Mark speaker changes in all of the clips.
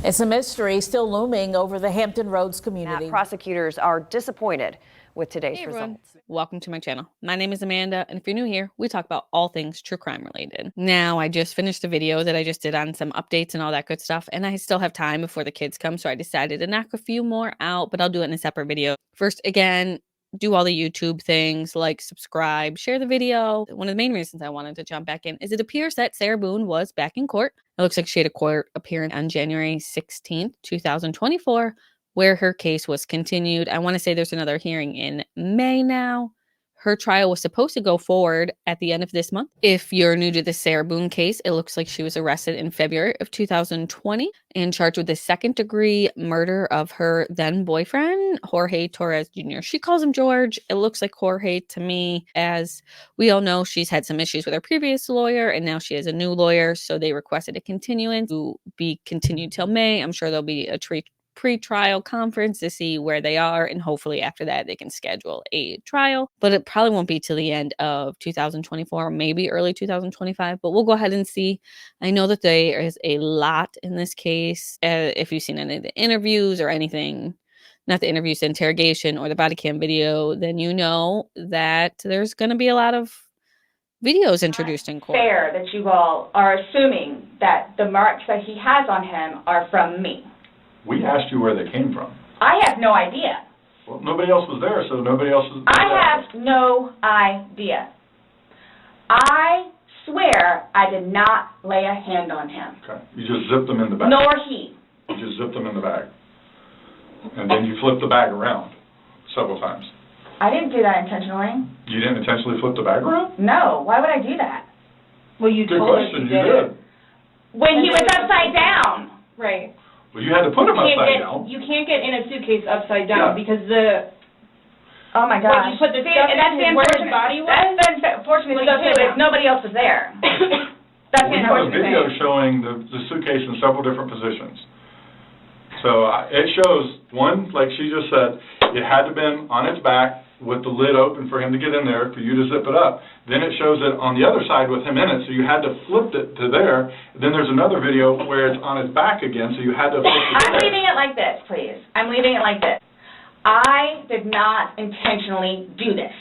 Speaker 1: It's a mystery still looming over the Hampton Roads community.
Speaker 2: Prosecutors are disappointed with today's results.
Speaker 3: Welcome to my channel. My name is Amanda, and if you're new here, we talk about all things true crime related. Now, I just finished a video that I just did on some updates and all that good stuff, and I still have time before the kids come, so I decided to knock a few more out, but I'll do it in a separate video. First, again, do all the YouTube things, like, subscribe, share the video. One of the main reasons I wanted to jump back in is it appears that Sarah Boone was back in court. It looks like she had a court appearance on January 16th, 2024, where her case was continued. I want to say there's another hearing in May now. Her trial was supposed to go forward at the end of this month. If you're new to the Sarah Boone case, it looks like she was arrested in February of 2020 and charged with the second-degree murder of her then-boyfriend, Jorge Torres Jr. She calls him George. It looks like Jorge to me. As we all know, she's had some issues with her previous lawyer, and now she has a new lawyer, so they requested a continuance to be continued till May. I'm sure there'll be a pre-trial conference to see where they are, and hopefully after that they can schedule a trial, but it probably won't be till the end of 2024, maybe early 2025, but we'll go ahead and see. I know that there is a lot in this case. If you've seen any of the interviews or anything, not the interviews, the interrogation or the body cam video, then you know that there's going to be a lot of videos introduced in court.
Speaker 4: Fair that you all are assuming that the marks that he has on him are from me.
Speaker 5: We asked you where they came from.
Speaker 4: I have no idea.
Speaker 5: Well, nobody else was there, so nobody else is...
Speaker 4: I have no idea. I swear I did not lay a hand on him.
Speaker 5: Okay. You just zipped them in the bag.
Speaker 4: Nor he.
Speaker 5: You just zipped them in the bag. And then you flipped the bag around several times.
Speaker 4: I didn't do that intentionally.
Speaker 5: You didn't intentionally flip the bag around?
Speaker 4: No. Why would I do that?
Speaker 6: Well, you
Speaker 5: Good
Speaker 6: told us
Speaker 5: question.
Speaker 6: you
Speaker 5: You did.
Speaker 4: When he was upside down.
Speaker 6: Right.
Speaker 5: Well, you had to put him upside down.
Speaker 6: You can't get in a suitcase upside down because the...
Speaker 4: Oh my gosh.
Speaker 6: When you put the stuff in where his body was?
Speaker 4: That's the unfortunate thing too, is nobody else was there. That's the
Speaker 5: We have a
Speaker 4: unfortunate
Speaker 5: video
Speaker 4: thing.
Speaker 5: showing the suitcase in several different positions. So it shows, one, like she just said, it had to have been on its back with the lid open for him to get in there, for you to zip it up. Then it shows it on the other side with him in it, so you had to flip it to there. Then there's another video where it's on his back again, so you had to flip it to
Speaker 4: I'm
Speaker 5: there.
Speaker 4: leaving it like this, please. I'm leaving it like this. I did not intentionally do this.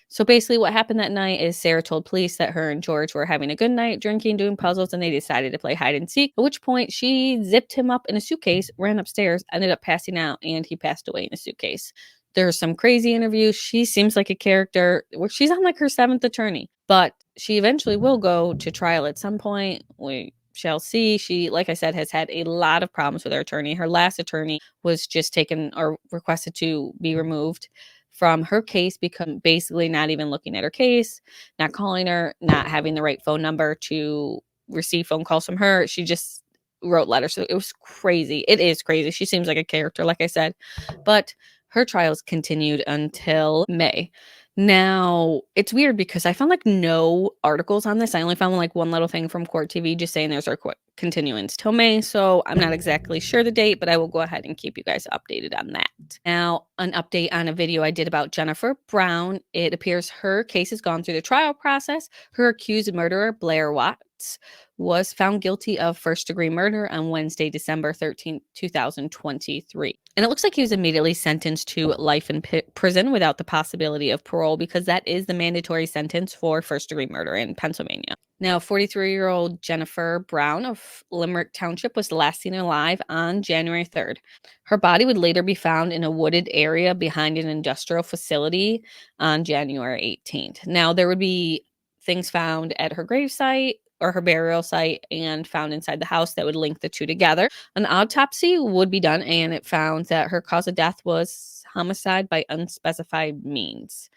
Speaker 3: So basically what happened that night is Sarah told police that her and George were having a good night, drinking, doing puzzles, and they decided to play hide and seek, at which point she zipped him up in a suitcase, ran upstairs, ended up passing out, and he passed away in a suitcase. There's some crazy interviews. She seems like a character. She's on like her 7th attorney, but she eventually will go to trial at some point. We shall see. She, like I said, has had a lot of problems with her attorney. Her last attorney was just taken or requested to be removed from her case because basically not even looking at her case, not calling her, not having the right phone number to receive phone calls from her. She just wrote letters. So it was crazy. It is crazy. She seems like a character, like I said, but her trials continued until May. Now, it's weird because I found like no articles on this. I only found like one little thing from Court TV just saying there's a continuance till May. So I'm not exactly sure the date, but I will go ahead and keep you guys updated on that. Now, an update on a video I did about Jennifer Brown. It appears her case has gone through the trial process. Her accused murderer, Blair Watts, was found guilty of first-degree murder on Wednesday, December 13th, 2023. And it looks like he was immediately sentenced to life in prison without the possibility of parole because that is the mandatory sentence for first-degree murder in Pennsylvania. Now, 43-year-old Jennifer Brown of Limerick Township was last seen alive on January 3rd. Her body would later be found in a wooded area behind an industrial facility on January 18th. Now, there would be things found at her gravesite or her burial site and found inside the house that would link the two together. An autopsy would be done, and it found that her cause of death was homicide by unspecified means.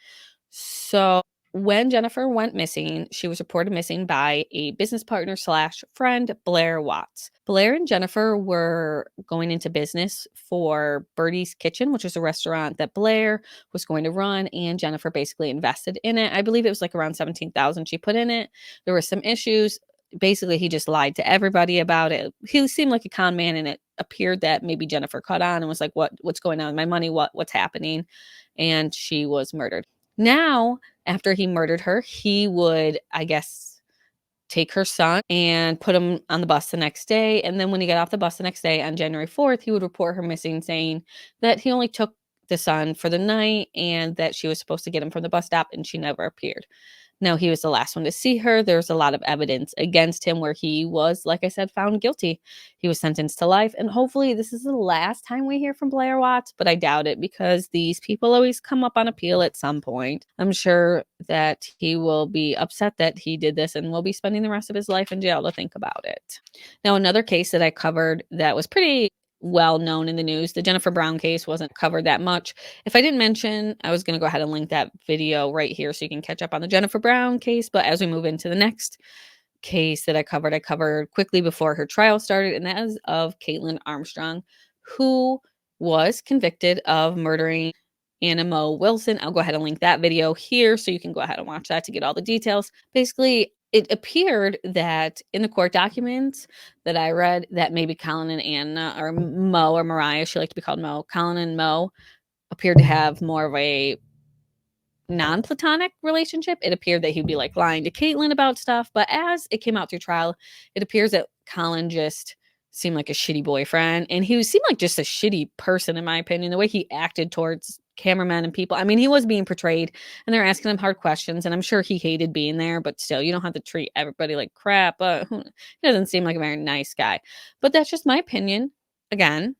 Speaker 3: So when Jennifer went missing, she was reported missing by a business partner / friend, Blair Watts. Blair and Jennifer were going into business for Birdie's Kitchen, which was a restaurant that Blair was going to run, and Jennifer basically invested in it. I believe it was like around $17,000 she put in it. There were some issues. Basically, he just lied to everybody about it. He seemed like a con man, and it appeared that maybe Jennifer caught on and was like, what's going on with my money? What's happening? And she was murdered. Now, after he murdered her, he would, I guess, take her son and put him on the bus the next day. And then when he got off the bus the next day on January 4th, he would report her missing, saying that he only took the son for the night and that she was supposed to get him from the bus stop and she never appeared. Now, he was the last one to see her. There's a lot of evidence against him where he was, like I said, found guilty. He was sentenced to life. And hopefully this is the last time we hear from Blair Watts, but I doubt it because these people always come up on appeal at some point. I'm sure that he will be upset that he did this and will be spending the rest of his life in jail to think about it. Now, another case that I covered that was pretty well known in the news, the Jennifer Brown case, wasn't covered that much. If I didn't mention, I was going to go ahead and link that video right here so you can catch up on the Jennifer Brown case. But as we move into the next case that I covered quickly before her trial started, and that is of Kaitlin Armstrong, who was convicted of murdering Anna Mo Wilson. I'll go ahead and link that video here so you can go ahead and watch that to get all the details. Basically, it appeared that in the court documents that I read that maybe Colin and Anna, or Mo or Mariah, she liked to be called Mo, Colin and Mo appeared to have more of a non-platonic relationship. It appeared that he'd be like lying to Kaitlin about stuff, but as it came out through trial, it appears that Colin just seemed like a shitty boyfriend, and he seemed like just a shitty person, in my opinion, the way he acted towards cameramen and people. I mean, he was being portrayed and they're asking him hard questions, and I'm sure he hated being there, but still, you don't have to treat everybody like crap. He doesn't seem like a very nice guy, but that's just my opinion. Again,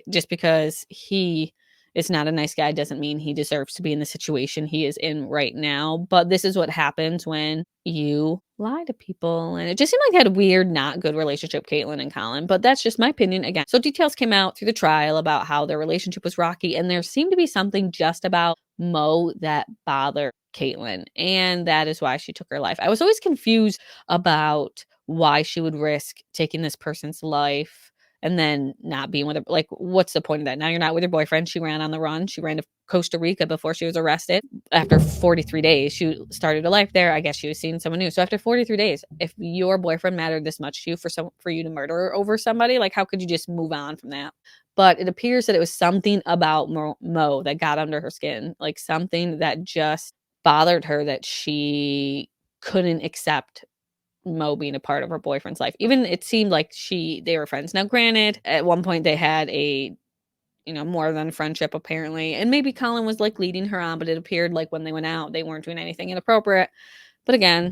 Speaker 3: just because he is not a nice guy doesn't mean he deserves to be in the situation he is in right now. But this is what happens when you lie to people. And it just seemed like they had a weird, not good relationship, Kaitlin and Colin. But that's just my opinion. Again, so details came out through the trial about how their relationship was rocky. And there seemed to be something just about Mo that bothered Kaitlin. And that is why she took her life. I was always confused about why she would risk taking this person's life and then not being with her. Like, what's the point of that? Now you're not with your boyfriend. She ran on the run. She ran to Costa Rica before she was arrested. After 43 days, she started a life there. I guess she was seeing someone new. So after 43 days, if your boyfriend mattered this much to you for you to murder over somebody, like, how could you just move on from that? But it appears that it was something about Mo that got under her skin, like something that just bothered her, that she couldn't accept Mo being a part of her boyfriend's life. Even it seemed like they were friends. Now, granted, at one point they had a, more than friendship apparently. And maybe Colin was like leading her on, but it appeared like when they went out, they weren't doing anything inappropriate. But again,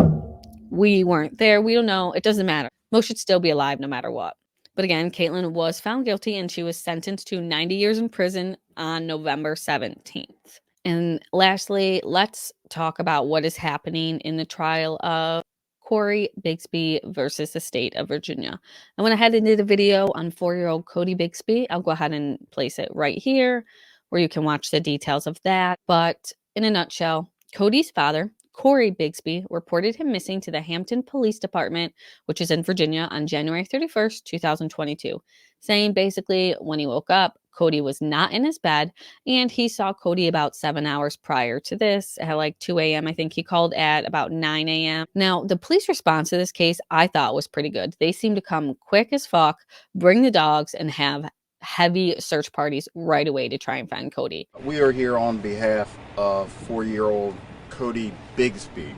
Speaker 3: we weren't there. We don't know. It doesn't matter. Mo should still be alive no matter what. But again, Kaitlin was found guilty and she was sentenced to 90 years in prison on November 17th. And lastly, let's talk about what is happening in the trial of Cory Bigsby versus the state of Virginia. I went ahead and did a video on 4-year-old Cody Bigsby. I'll go ahead and place it right here where you can watch the details of that. But in a nutshell, Cody's father, Cory Bigsby, reported him missing to the Hampton Police Department, which is in Virginia, on January 31st, 2022, saying basically when he woke up, Cody was not in his bed, and he saw Cody about 7 hours prior to this, at like 2 a.m. I think he called at about 9 a.m. Now, the police response to this case, I thought, was pretty good. They seemed to come quick as fuck, bring the dogs, and have heavy search parties right away to try and find Cody.
Speaker 7: We are here on behalf of 4-year-old Cody Bigsby.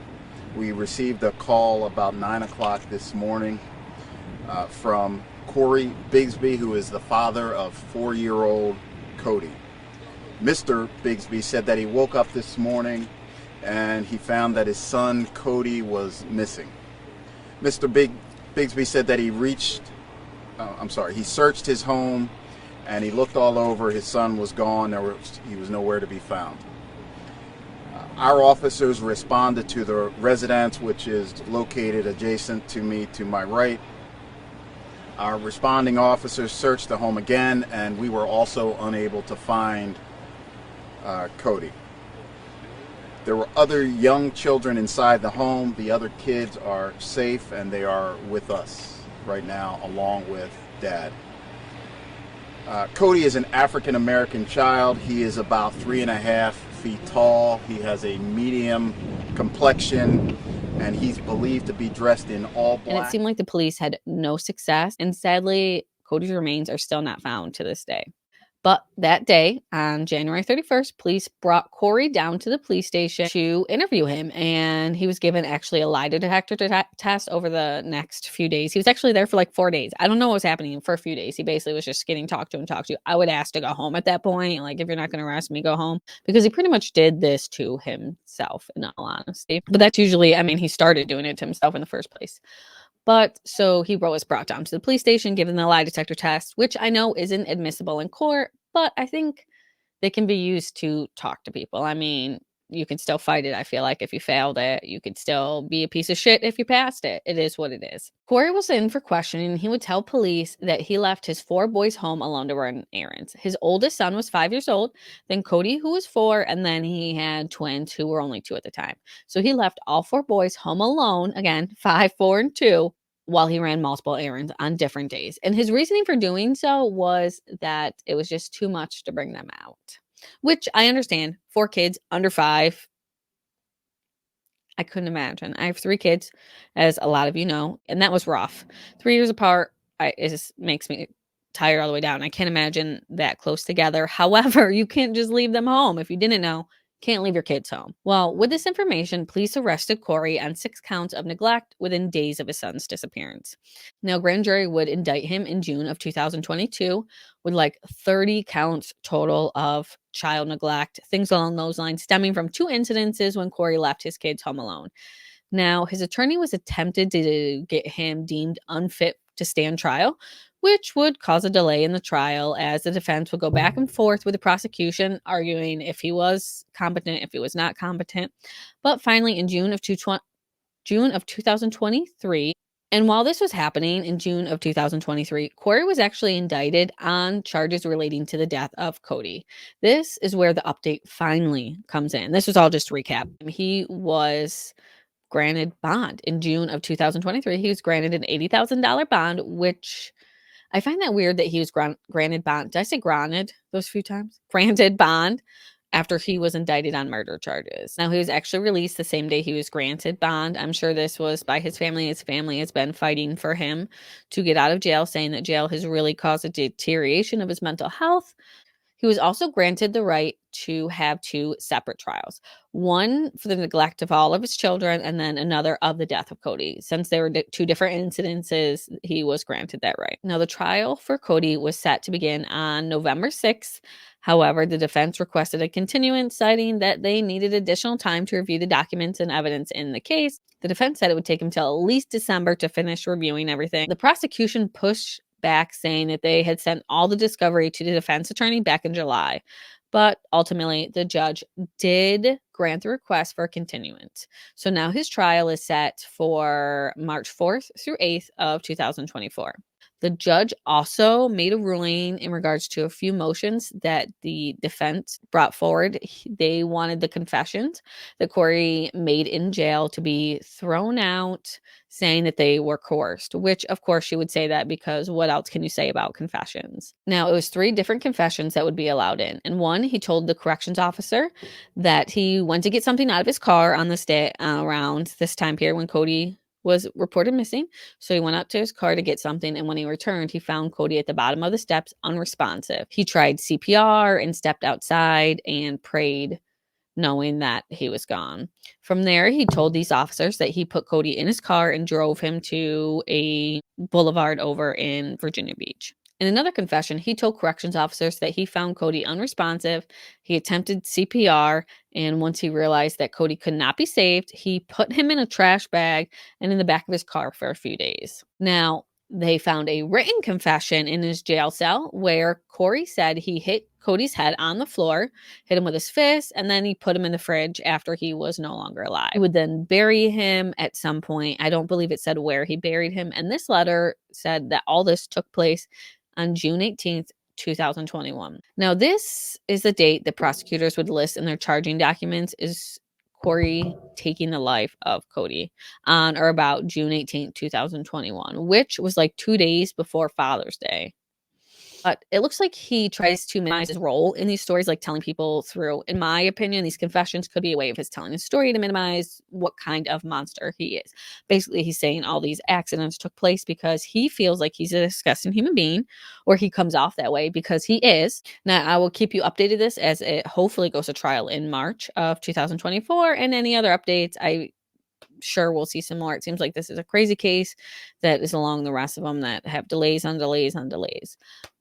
Speaker 7: We received a call about 9 o'clock this morning from Cory Bigsby, who is the father of 4-year-old Cody. Mr. Bigsby said that he woke up this morning and he found that his son Cody was missing. Mr. Bigsby said that he searched his home and he looked all over. His son was gone. He was nowhere to be found. Our officers responded to the residence, which is located adjacent to me to my right. Our responding officers searched the home again, and we were also unable to find Cody. There were other young children inside the home. The other kids are safe, and they are with us right now, along with Dad. Cody is an African-American child. He is about 3.5 feet tall. He has a medium complexion, and he's believed to be dressed in all black.
Speaker 3: And it seemed like the police had no success. And sadly, Cody's remains are still not found to this day. But that day, on January 31st, police brought Cory down to the police station to interview him, and he was given actually a lie detector test over the next few days. He was actually there for like 4 days. I don't know what was happening for a few days. He basically was just getting talked to. I would ask to go home at that point. Like, if you're not going to arrest me, go home. Because he pretty much did this to himself, in all honesty. But that's usually, I mean, he started doing it to himself in the first place. But so he was brought down to the police station, given the lie detector test, which I know isn't admissible in court, but I think they can be used to talk to people. I mean, you can still fight it. I feel like if you failed it, you could still be a piece of shit if you passed it. It is what it is. Cory was in for questioning. He would tell police that he left his 4 boys home alone to run errands. His oldest son was 5 years old, then Cody, who was 4, and then he had twins who were only 2 at the time. So he left all 4 boys home alone, again, 5, 4, and 2, while he ran multiple errands on different days. And his reasoning for doing so was that it was just too much to bring them out. Which I understand. 4 kids under 5. I couldn't imagine. I have 3 kids, as a lot of you know, and that was rough. 3 years apart, it just makes me tired all the way down. I can't imagine that close together. However, you can't just leave them home. If you didn't know, can't leave your kids home. Well, with this information, police arrested Cory on 6 counts of neglect within days of his son's disappearance. Now, grand jury would indict him in June of 2022 with like 30 counts total of child neglect, things along those lines, stemming from 2 incidences when Cory left his kids home alone. Now, his attorney was attempted to get him deemed unfit to stand trial, which would cause a delay in the trial as the defense would go back and forth with the prosecution, arguing if he was competent, if he was not competent. But finally, in June of 2023, and while this was happening in June of 2023, Cory was actually indicted on charges relating to the death of Cody. This is where the update finally comes in. This was all just recap. He was granted bond in June of 2023. He was granted an $80,000 bond, which I find that weird that he was granted bond. Did I say granted those few times? Granted bond after he was indicted on murder charges. Now, he was actually released the same day he was granted bond. I'm sure this was by his family. His family has been fighting for him to get out of jail, saying that jail has really caused a deterioration of his mental health. He was also granted the right to have 2 separate trials, one for the neglect of all of his children and then another of the death of Cody. Since they were 2 different incidences, he was granted that right. Now, the trial for Cody was set to begin on November 6th. However, the defense requested a continuance, citing that they needed additional time to review the documents and evidence in the case. The defense said it would take until at least December to finish reviewing everything. The prosecution pushed back, saying that they had sent all the discovery to the defense attorney back in July. But ultimately, the judge did grant the request for a continuance. So now his trial is set for March 4th through 8th of 2024. The judge also made a ruling in regards to a few motions that the defense brought forward. They wanted the confessions that Cory made in jail to be thrown out, saying that they were coerced, which of course she would say that because what else can you say about confessions? Now, it was 3 different confessions that would be allowed in. And one, he told the corrections officer that he went to get something out of his car on this day around this time period when Cody was reported missing. So he went up to his car to get something, and when he returned, he found Cody at the bottom of the steps, unresponsive. He tried CPR and stepped outside and prayed, knowing that he was gone. From there, he told these officers that he put Cody in his car and drove him to a boulevard over in Virginia Beach. In another confession, he told corrections officers that he found Cody unresponsive. He attempted CPR, and once he realized that Cody could not be saved, he put him in a trash bag and in the back of his car for a few days. Now, they found a written confession in his jail cell where Cory said he hit Cody's head on the floor, hit him with his fist, and then he put him in the fridge after he was no longer alive. He would then bury him at some point. I don't believe it said where he buried him. And this letter said that all this took place on June 18th, 2021. Now, this is the date that prosecutors would list in their charging documents is Cory taking the life of Cody on or about June 18th, 2021, which was like 2 days before Father's Day. But it looks like he tries to minimize his role in these stories, like telling people through, in my opinion, these confessions could be a way of his telling his story to minimize what kind of monster he is. Basically, he's saying all these accidents took place because he feels like he's a disgusting human being, or he comes off that way because he is. Now, I will keep you updated this as it hopefully goes to trial in March of 2024, and any other updates, I sure we'll see some more. It seems like this is a crazy case that is along the rest of them that have delays on delays on delays.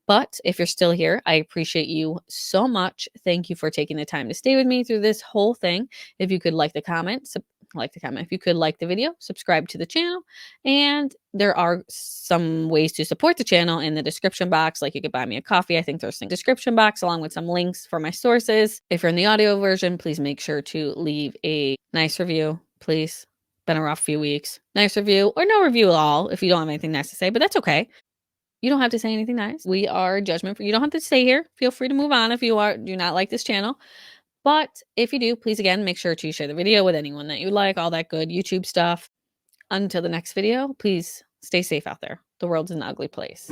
Speaker 3: But if you're still here, I appreciate you so much. Thank you for taking the time to stay with me through this whole thing. If you could like the comment, if you could like the video, subscribe to the channel, and there are some ways to support the channel in the description box. Like you could buy me a coffee. I think there's a description box along with some links for my sources. If you're in the audio version, please make sure to leave a nice review, please. Been a rough few weeks. Nice review or no review at all if you don't have anything nice to say, but that's okay. You don't have to say anything nice. We are judgment free. You don't have to stay here. Feel free to move on if you do not like this channel. But if you do, please again, make sure to share the video with anyone that you like, all that good YouTube stuff. Until the next video, please stay safe out there. The world's an ugly place.